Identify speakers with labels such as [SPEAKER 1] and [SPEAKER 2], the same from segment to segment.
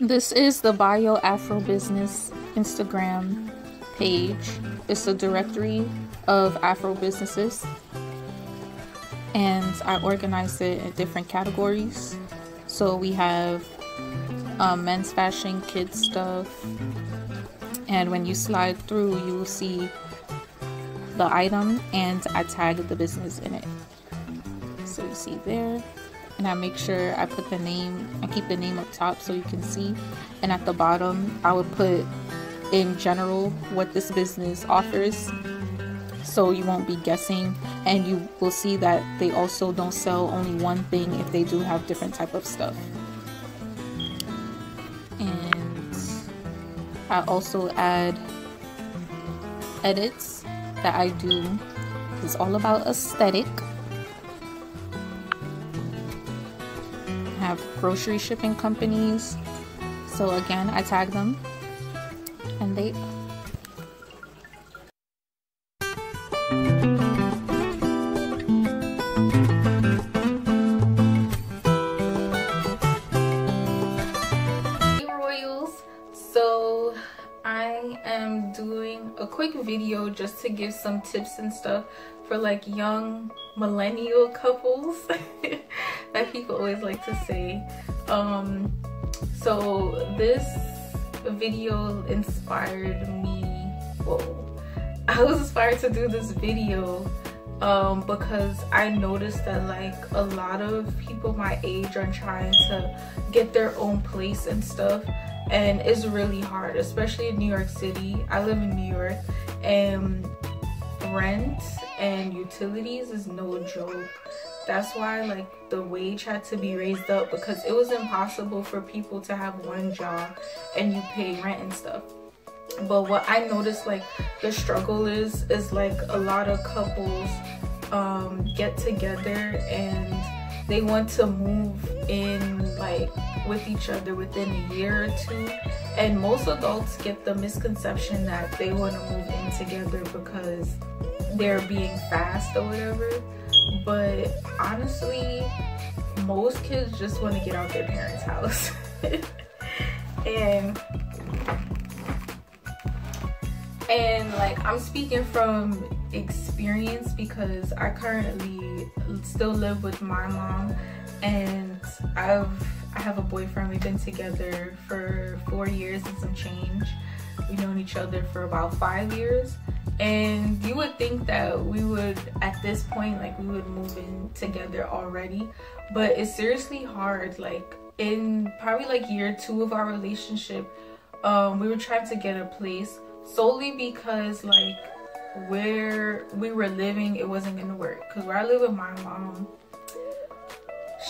[SPEAKER 1] This is the Bio Afro Business Instagram page. It's a directory of Afro businesses, and I organized it in different categories. So we have men's fashion, kids stuff, and when you slide through, you will see the item, and I tagged the business in it. So you see there, and I make sure I put the name, I keep the name up top so you can see, and at the bottom I would put in general what this business offers, so you won't be guessing, and you will see that they also don't sell only one thing if they do have different type of stuff. And I also add edits that I do. It's all about aesthetic. I have grocery shipping companies, so again I tag them, and they a quick video just to give some tips and stuff for like young millennial couples that people always like to say. So this video inspired me. I was inspired to do this video because I noticed that like a lot of people my age are trying to get their own place and stuff, and it's really hard, especially in New York City. I live in New York, and rent and utilities is no joke. That's why like the wage had to be raised up, because it was impossible for people to have one job and you pay rent and stuff. But what I noticed, like the struggle is like a lot of couples get together and they want to move in like with each other within a year or two, and most adults get the misconception that they want to move in together because they're being fast or whatever. But honestly, most kids just want to get out their parents' house. and like I'm speaking from experience because I currently still live with my mom, and I have a boyfriend. We've been together for 4 years and some change. We've known each other for about 5 years, and you would think that we would, at this point, like we would move in together already, but it's seriously hard. Like in probably like year 2 of our relationship, we were trying to get a place solely because like where we were living, it wasn't gonna work, because where I live with my mom,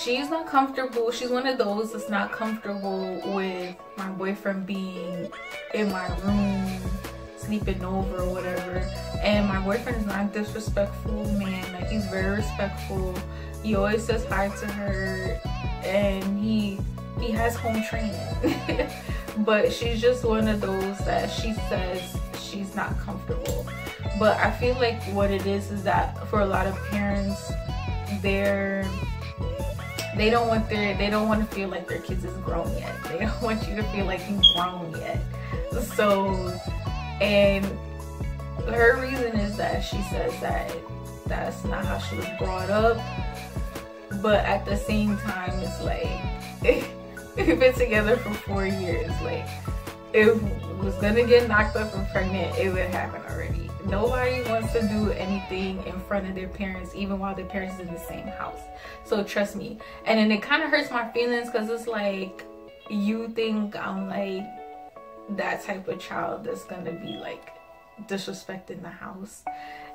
[SPEAKER 1] she's not comfortable. She's one of those that's not comfortable with my boyfriend being in my room, sleeping over or whatever. And my boyfriend is not a disrespectful man. Like he's very respectful. He always says hi to her, and he has home training. But she's just one of those that she says she's not comfortable. But I feel like what it is that for a lot of parents, they don't want to feel like their kids is grown yet. They don't want you to feel like you've grown yet. So, and her reason is that she says that that's not how she was brought up. But at the same time, it's like we've been together for 4 years. Like if it was gonna get knocked up and pregnant, it would happen already. Nobody wants to do anything in front of their parents, even while their parents are in the same house. So trust me. And then it kind of hurts my feelings, because it's like you think I'm like that type of child that's gonna be like disrespecting the house.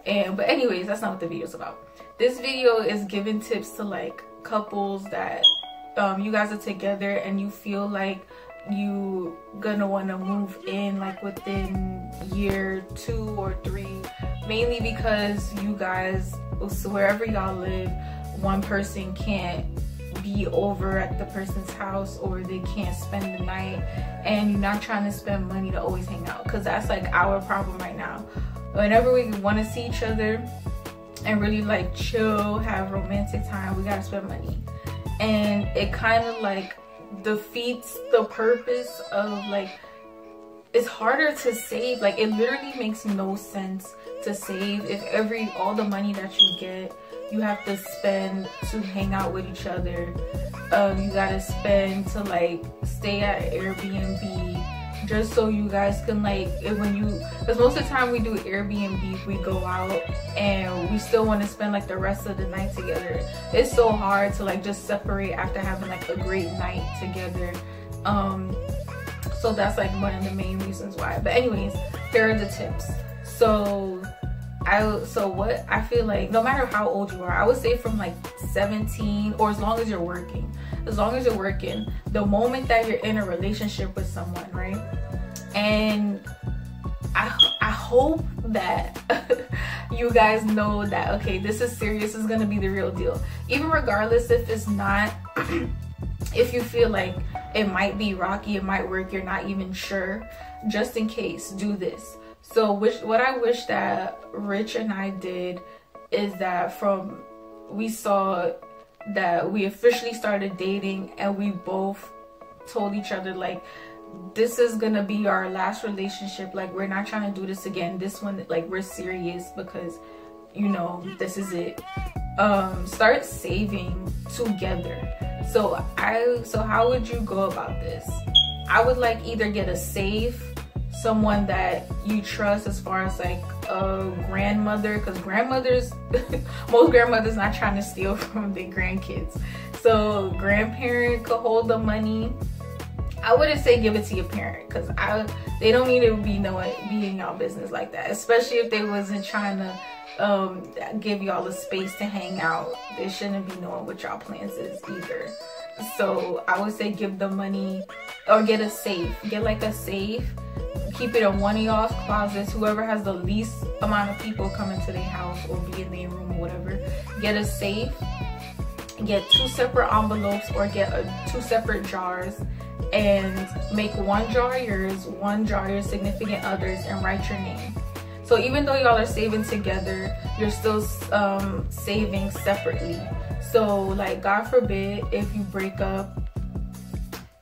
[SPEAKER 1] But anyways, that's not what the video is about. This video is giving tips to like couples that you guys are together and you feel like you gonna want to move in like within year 2 or 3, mainly because you guys, so wherever y'all live, one person can't be over at the person's house, or they can't spend the night, and you're not trying to spend money to always hang out, because that's like our problem right now. Whenever we want to see each other and really like chill, have romantic time, we gotta spend money. And it kind of like defeats the purpose of like, it's harder to save. Like, it literally makes no sense to save if all the money that you get, you have to spend to hang out with each other. You gotta spend to like stay at Airbnb just so you guys can like, because most of the time we do Airbnb, we go out and we still want to spend like the rest of the night together. It's so hard to like just separate after having like a great night together. So that's like one of the main reasons why. But anyways, here are the tips. So what I feel like, no matter how old you are, I would say from like 17, or as long as you're working, the moment that you're in a relationship with someone, right? And I hope that you guys know that, okay, this is serious, this is gonna be the real deal. Even regardless if it's not, if you feel like it might be rocky, it might work, you're not even sure, just in case, do this. So what I wish that Rich and I did is that we saw that we officially started dating and we both told each other like, this is gonna be our last relationship, like we're not trying to do this again, this one, like we're serious because, you know, this is it. Start saving together. So how would you go about this? I would like either get a safe, someone that you trust as far as like a grandmother, because grandmothers most grandmothers not trying to steal from their grandkids, so grandparent could hold the money. I wouldn't say give it to your parent, because they don't need to be in y'all business like that, especially if they wasn't trying to give y'all a space to hang out. They shouldn't be knowing what y'all plans is either. So I would say give the money, or get a safe. Get like a safe, keep it in one of y'all's closets. Whoever has the least amount of people come into their house or be in their room or whatever, get a safe, get 2 separate envelopes, or get 2 separate jars, and make one jar yours, one jar your significant others, and write your name. So even though y'all are saving together, you're still saving separately. So like, God forbid if you break up,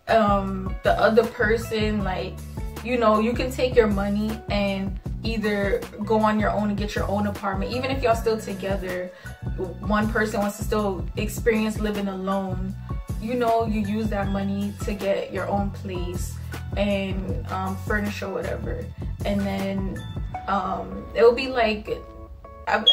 [SPEAKER 1] the other person, like, you know, you can take your money and either go on your own and get your own apartment. Even if y'all still together, one person wants to still experience living alone, you know, you use that money to get your own place and furnish or whatever. And then it will be like,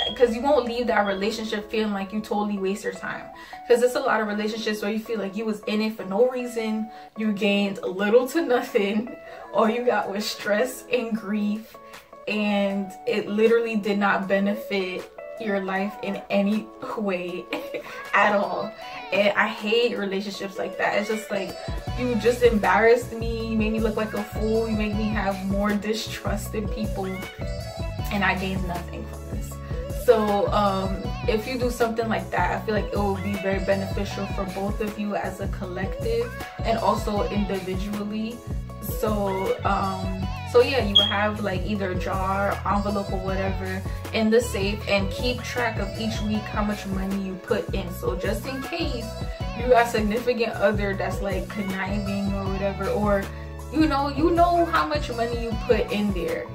[SPEAKER 1] because you won't leave that relationship feeling like you totally waste your time. Because there's a lot of relationships where you feel like you was in it for no reason, you gained little to nothing, all you got was stress and grief, and it literally did not benefit your life in any way at all. And I hate relationships like that. It's just like, you just embarrassed me, you made me look like a fool, you made me have more distrust in people, and I gained nothing from this. So if you do something like that, I feel like it will be very beneficial for both of you as a collective and also individually. So yeah, you will have like either a jar, envelope, or whatever in the safe, and keep track of each week how much money you put in. So just in case you got a significant other that's like conniving or whatever, or you know how much money you put in there,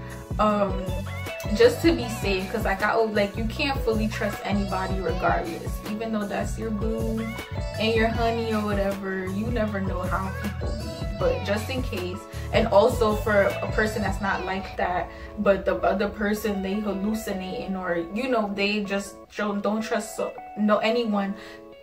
[SPEAKER 1] just to be safe. Because like you can't fully trust anybody regardless, even though that's your boo and your honey or whatever. You never know how people be. But just in case, and also for a person that's not like that, but the other person, they hallucinating, or you know, they just don't trust anyone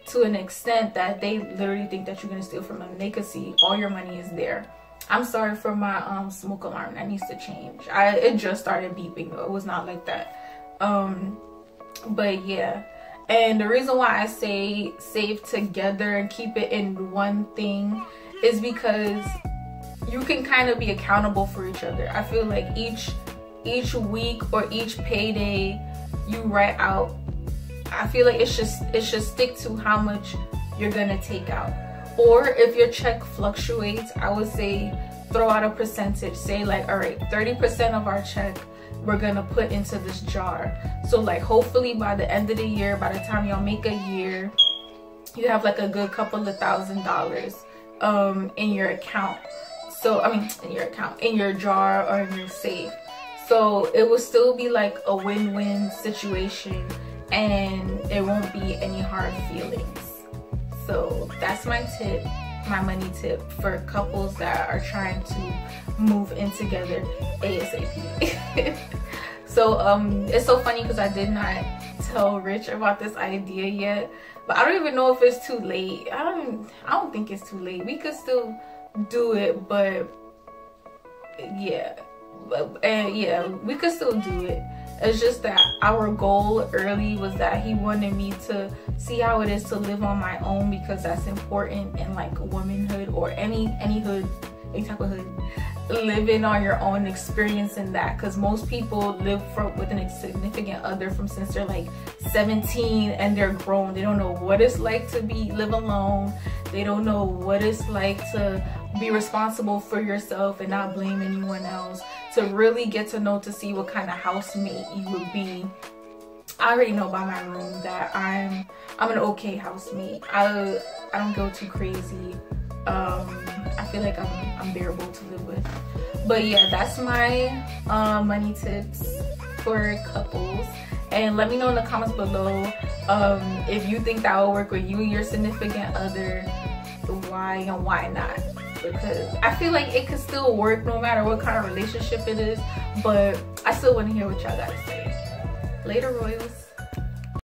[SPEAKER 1] to an extent that they literally think that you're gonna steal from them. They could see all your money is there. I'm sorry for my smoke alarm, that needs to change. It just started beeping though, it was not like that. But yeah, and the reason why I say save together and keep it in one thing is because you can kind of be accountable for each other. I feel like each week or each payday you write out, I feel like it should stick to how much you're gonna take out. Or if your check fluctuates, I would say throw out a percentage. Say like, all right, 30% of our check we're gonna put into this jar. So like, hopefully by the end of the year, by the time y'all make a year, you have like a good couple of $1,000 in your account. So I mean in your jar or in your safe. So it will still be like a win-win situation and it won't be any hard feelings. So that's my tip, my money tip for couples that are trying to move in together ASAP. So it's so funny because I did not tell Rich about this idea yet, but I don't even know if it's too late. I don't think it's too late. We could still do it, but yeah, yeah, we could still do it. It's just that our goal early was that he wanted me to see how it is to live on my own, because that's important in like womanhood or any hood, any type of hood. Living on your own, experiencing that, because most people live with a significant other from since they're like 17 and they're grown. They don't know what it's like to live alone. They don't know what it's like to be responsible for yourself and not blame anyone else, to really get to know, to see what kind of housemate you would be. I already know by my room that I'm an okay housemate. I don't go too crazy. I feel like I'm bearable to live with. But yeah, that's my money tips for couples. And let me know in the comments below if you think that will work with you and your significant other, why and why not. Because I feel like it could still work no matter what kind of relationship it is, but I still want to hear what y'all gotta say. Later, Royals.